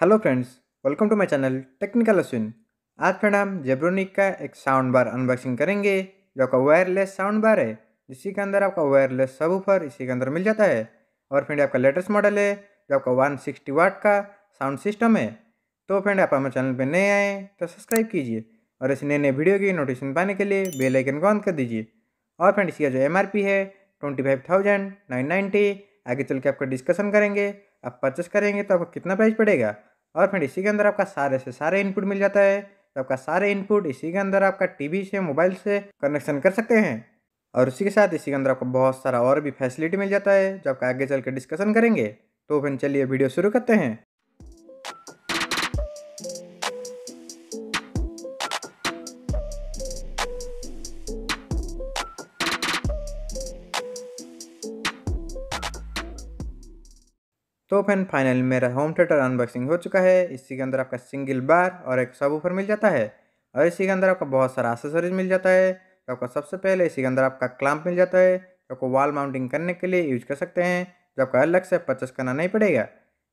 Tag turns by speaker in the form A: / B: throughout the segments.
A: Hello friends, welcome to my channel technical Ashwin. आज friend हम जेब्रोनिक का एक साउंड बार अनबॉक्सिंग करेंगे जो आपका वायरलेस साउंड बार है, जिसके अंदर आपका वायरलेस सबवूफर इसी के अंदर मिल जाता है। और फ्रेंड आपका लेटेस्ट मॉडल है जो आपका 160 वाट का साउंड सिस्टम है। तो फ्रेंड आप हमारे चैनल पर नए आए तो सब्सक्राइब कीजिए और ऐसे नए नए वीडियो की नोटिफिकेशन पाने के लिए बेल आइकन को ऑन कर दीजिए। और फ्रेंड इसका जो MRP है 25,990। आगे चल के आपका डिस्कशन करेंगे, आप परचेस करेंगे तो आपको कितना प्राइस पड़ेगा। और फ्रेंड इसी के अंदर आपका सारे से सारे इनपुट मिल जाता है। तो आपका सारे इनपुट इसी के अंदर आपका टीवी से मोबाइल से कनेक्शन कर सकते हैं। और उसी के साथ इसी के अंदर आपको बहुत सारा और भी फैसिलिटी मिल जाता है जो आपका आगे चल के डिस्कशन करेंगे। तो फ्रेंड चलिए वीडियो शुरू करते हैं। तो फ्रेंड फाइनल मेरा होम थिएटर अनबॉक्सिंग हो चुका है। इसी के अंदर आपका सिंगल बार और एक सबवूफर मिल जाता है। और इसी के अंदर आपका बहुत सारा एक्सेसरीज मिल जाता है। तो आपका सबसे पहले इसी के अंदर आपका क्लैंप मिल जाता है जो आपको वॉल माउंटिंग करने के लिए यूज कर सकते हैं, जो आपको अलग से परचेस करना नहीं पड़ेगा।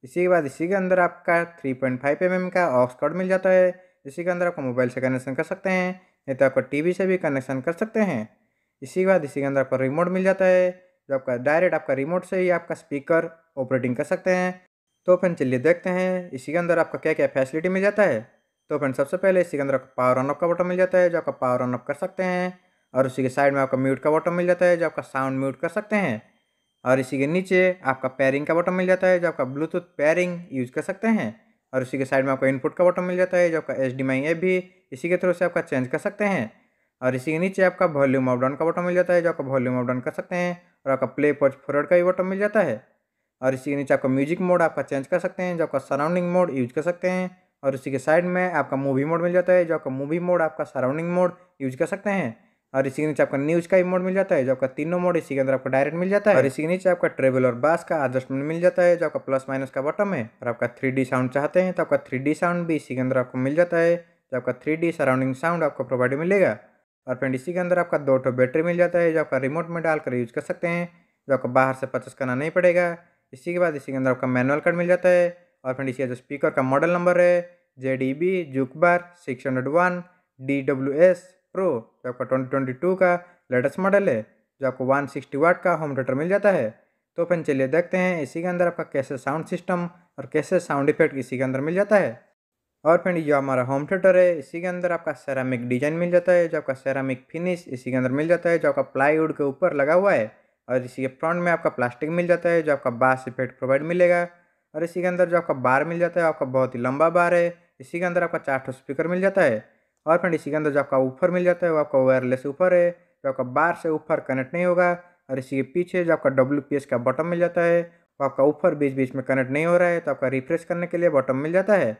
A: इसी के बाद इसी के अंदर आपका 3.5 mm का ऑक्स कॉर्ड मिल जाता है। इसी के अंदर आपको मोबाइल से कनेक्शन कर सकते हैं, नहीं तो आपको टीवी से भी कनेक्शन कर सकते हैं। इसी के बाद इसी के अंदर आपको रिमोट मिल जाता है जो आपका डायरेक्ट आपका रिमोट से ही आपका स्पीकर ऑपरेटिंग कर सकते हैं। तो फ्रेंड चलिए देखते हैं इसी के अंदर आपका क्या क्या फैसिलिटी मिल जाता है। तो फ्रेंड सबसे पहले इसी के अंदर आपका पावर ऑन ऑफ का बटन मिल जाता है जो आपका पावर ऑन ऑफ कर सकते हैं। और उसी के साइड में आपका म्यूट का बटन मिल जाता है जो आपका साउंड म्यूट कर सकते हैं। और इसी के नीचे आपका पेयरिंग का बटन मिल जाता है जो आपका ब्लूटूथ पेयरिंग यूज कर सकते हैं। और उसी के साइड में आपका इनपुट का बटन मिल जाता है जो आपका HDMI ऐप भी इसी के थ्रू से आपका चेंज कर सकते हैं। और इसी के नीचे आपका वॉल्यूम अप डाउन का बटन मिल जाता है जो आपका वॉल्यूम अप डाउन कर सकते हैं। और आपका प्ले पॉज फॉरवर्ड का भी बटन मिल जाता है। और इसी के नीचे आपका म्यूजिक मोड आपका चेंज कर सकते हैं जो आपका सराउंडिंग मोड यूज कर सकते हैं। और उसी के साइड में आपका मूवी मोड मिल जाता है जो आपका मूवी मोड आपका सराउंडिंग मोड यूज कर सकते हैं। और इसी के नीचे आपका न्यूज़ का भी मोड मिल जाता है जो आपका तीनों मोड इसी के अंदर आपको डायरेक्ट मिल जाता है। और इसी के नीचे आपका ट्रेवल और बास का एडजस्टमेंट मिल जाता है जो आपका प्लस माइनस का बटन है। और आपका 3D साउंड चाहते हैं तो आपका 3D साउंड भी इसी के अंदर आपको मिल जाता है जो आपका 3D सराउंडिंग साउंड आपको प्रोवाइड मिलेगा। और फ्रेंड इसी के अंदर आपका 2 बैटरी मिल जाता है जो आपका रिमोट में डालकर यूज कर सकते हैं, जो आपको बाहर से परचेस करना नहीं पड़ेगा। इसी के बाद इसी के अंदर आपका मैनुअल कार्ड मिल जाता है। और फ्रेंड इसका जो स्पीकर का मॉडल नंबर है JDB जुकबार 601 DWS प्रो जो आपका 2022 का लेटेस्ट मॉडल है, जो आपको 160 वाट का होम थिएटर मिल जाता है। तो फ्रेंड चलिए देखते हैं इसी के अंदर आपका कैसे साउंड सिस्टम और कैसे साउंड इफेक्ट इसी के अंदर मिल जाता है। और फ्रेंड ये हमारा होम थिएटर है, इसी के अंदर आपका सेरामिक डिजाइन मिल जाता है जो आपका सेरामिक फिनिश इसी के अंदर मिल जाता है जो आपका प्लाईवुड के ऊपर लगा हुआ है। और इसी के फ्रंट में आपका प्लास्टिक मिल जाता है जो आपका बास इफेक्ट प्रोवाइड मिलेगा। और इसी के अंदर जो आपका बार मिल जाता है आपका बहुत ही लंबा बार है। इसी के अंदर आपका 4 स्पीकर मिल जाता है। और फ्रेंड इसी के अंदर जो आपका ऊपर मिल जाता है वो आपका वायरलेस ऊपर है जो आपका बार से ऊपर कनेक्ट नहीं होगा। और इसी के पीछे जो आपका WPS का बटन मिल जाता है वो आपका ऊपर बीच बीच में कनेक्ट नहीं हो रहा है तो आपका रिफ्रेश करने के लिए बटन मिल जाता है।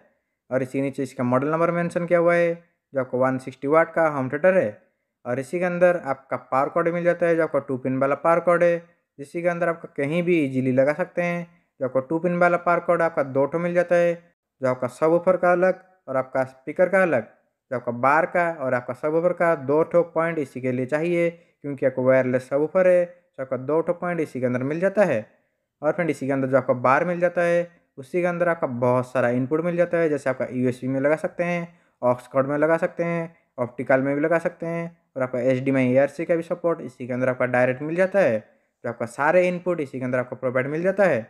A: और इसी नीचे इसका मॉडल नंबर मेंशन किया हुआ है जो आपको 160 वाट का होम थिएटर है। और इसी के अंदर आपका पावर कॉर्ड मिल जाता है जो आपका 2 पिन वाला पावर कॉर्ड है, जिसके के अंदर आपका कहीं भी इजीली लगा सकते हैं। जो आपका 2 पिन वाला पावर कॉर्ड आपका 2 ठो मिल जाता है, जो आपका सबवूफर का अलग और आपका स्पीकर का अलग, जो आपका बार का और आपका सबवूफर का 2 ठो पॉइंट इसी के लिए चाहिए क्योंकि आपको वायरलेस सबवूफर है तो आपका 2 ठो पॉइंट इसी के अंदर मिल जाता है। और फ्रेंड इसी के अंदर जो आपका बार मिल जाता है उसी के अंदर आपका बहुत सारा इनपुट मिल जाता है, जैसे आपका USB में लगा सकते हैं, ऑक्स कॉर्ड में लगा सकते हैं, ऑप्टिकल में भी लगा सकते हैं। और आपका HDMI ARC का भी सपोर्ट इसी के अंदर आपका डायरेक्ट मिल जाता है, तो आपका सारे इनपुट इसी के अंदर आपको प्रोवाइड मिल जाता है।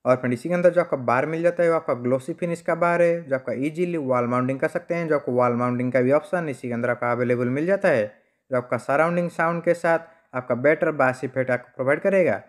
A: और फ्रेंड इसी के अंदर जो आपका बार मिल जाता है वो आपका ग्लोसी फिनिश का बार है जो आपका इजीली वॉल माउंटिंग कर सकते हैं, जो आपको वॉल माउंटिंग का भी ऑप्शन इसी के अंदर आपका अवेलेबल मिल जाता है, जो आपका सराउंडिंग साउंड के साथ आपका बेटर बास इफेक्ट आपको प्रोवाइड करेगा।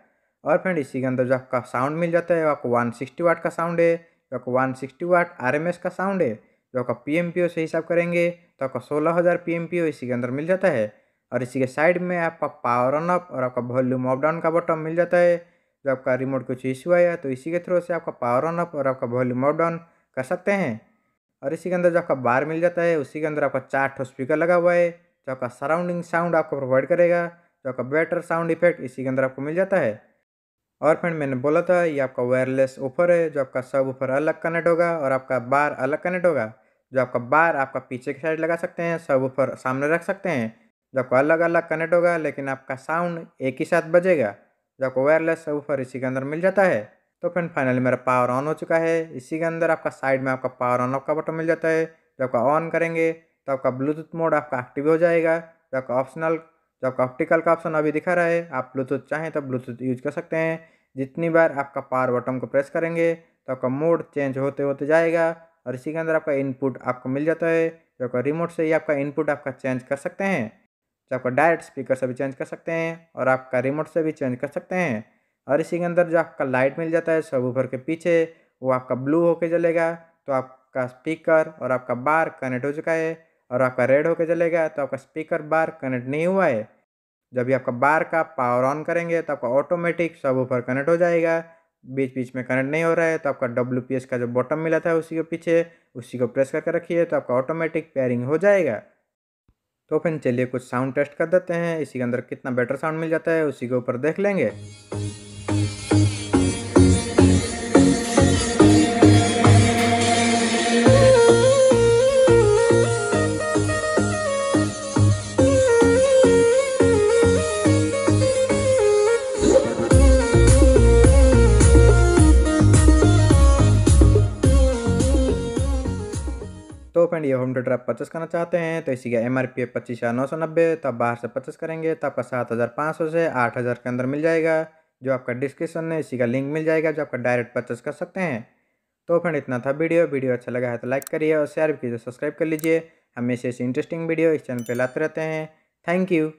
A: और फ्रेंड इसी के अंदर जो आपका साउंड मिल जाता है वो आपको 160 वाट का साउंड है, जो आपको 160 वाट RMS का साउंड है, जो आपका PMPO से हिसाब करेंगे तो आपका 16,000 PMPO इसी के अंदर मिल जाता है। और इसी के साइड में आपका पावर ऑन अप और आपका वॉल्यूम अप डाउन का बटन मिल जाता है, जो आपका रिमोट कुछ इशू आया तो इसी के थ्रू से आपका पावर ऑन अप और आपका वॉल्यूम अप डाउन कर सकते हैं। और इसी के अंदर जो आपका बार मिल जाता है उसी के अंदर आपका 4 स्पीकर लगा हुआ है जो आपका सराउंडिंग साउंड आपको प्रोवाइड करेगा, जो आपका बेटर साउंड इफेक्ट इसी के अंदर आपको मिल जाता है। और फ्रेंड मैंने बोला था ये आपका वायरलेस ऊपर है जो आपका सब ऊपर अलग कनेक्ट होगा और आपका बार अलग कनेक्ट होगा। जो आपका बार आपका पीछे की साइड लगा सकते हैं, सब ऊपर सामने रख सकते हैं, जो आपका अलग अलग कनेक्ट होगा लेकिन आपका साउंड एक ही साथ बजेगा। जो आपको वायरलेस सब ऊपर इसी के अंदर मिल जाता है। तो फ्रेंड फाइनली मेरा पावर ऑन हो चुका है। इसी के अंदर आपका साइड में आपका पावर ऑन ऑफ का बटन मिल जाता है। जब आपका ऑन करेंगे तो आपका ब्लूटूथ मोड आपका एक्टिव हो जाएगा। जो आपका ऑप्शनल जो आपका ऑप्टिकल का ऑप्शन अभी दिखा रहा है, आप ब्लूटूथ चाहें तो ब्लूटूथ यूज कर सकते हैं। जितनी बार आपका पावर बटन को प्रेस करेंगे तो आपका मोड चेंज होते होते जाएगा। और इसी के अंदर आपका इनपुट आपको मिल जाता है। जो आपका रिमोट से ही आपका इनपुट आपका चेंज कर सकते हैं। जो आपका डायरेक्ट स्पीकर से भी चेंज कर सकते हैं और आपका रिमोट से भी चेंज कर सकते हैं। और इसी के अंदर जो आपका लाइट मिल जाता है सबवूफर के पीछे, वो आपका ब्लू होके जलेगा तो आपका स्पीकर और आपका बार कनेक्ट हो चुका है। और आपका रेड होके जलेगा तो आपका स्पीकर बार कनेक्ट नहीं हुआ है। जब भी आपका बार का पावर ऑन करेंगे तो आपका ऑटोमेटिक सबवूफर कनेक्ट हो जाएगा। बीच बीच में कनेक्ट नहीं हो रहा है तो आपका WPS का जो बटन मिला था उसी के पीछे, उसी को प्रेस करके रखिए तो आपका ऑटोमेटिक पेयरिंग हो जाएगा। तो फिर चलिए कुछ साउंड टेस्ट कर देते हैं। इसी के अंदर कितना बेटर साउंड मिल जाता है उसी के ऊपर देख लेंगे। तो फ्रेंड ये होम थिएटर आप परचेस करना चाहते हैं तो इसी का MRP है 25,990। तो आप बाहर से परचेस करेंगे तो आपका 7,500 से 8,000 के अंदर मिल जाएगा। जो आपका डिस्क्रिप्शन में इसी का लिंक मिल जाएगा, जो आपका डायरेक्ट परचेस कर सकते हैं। तो फ्रेंड इतना था वीडियो अच्छा लगा है तो लाइक करिए और शेयर भी कीजिए, सब्सक्राइब कर लीजिए। हमेशा ऐसी इंटरेस्टिंग वीडियो इस चैनल पर लाते रहते हैं। Thank you.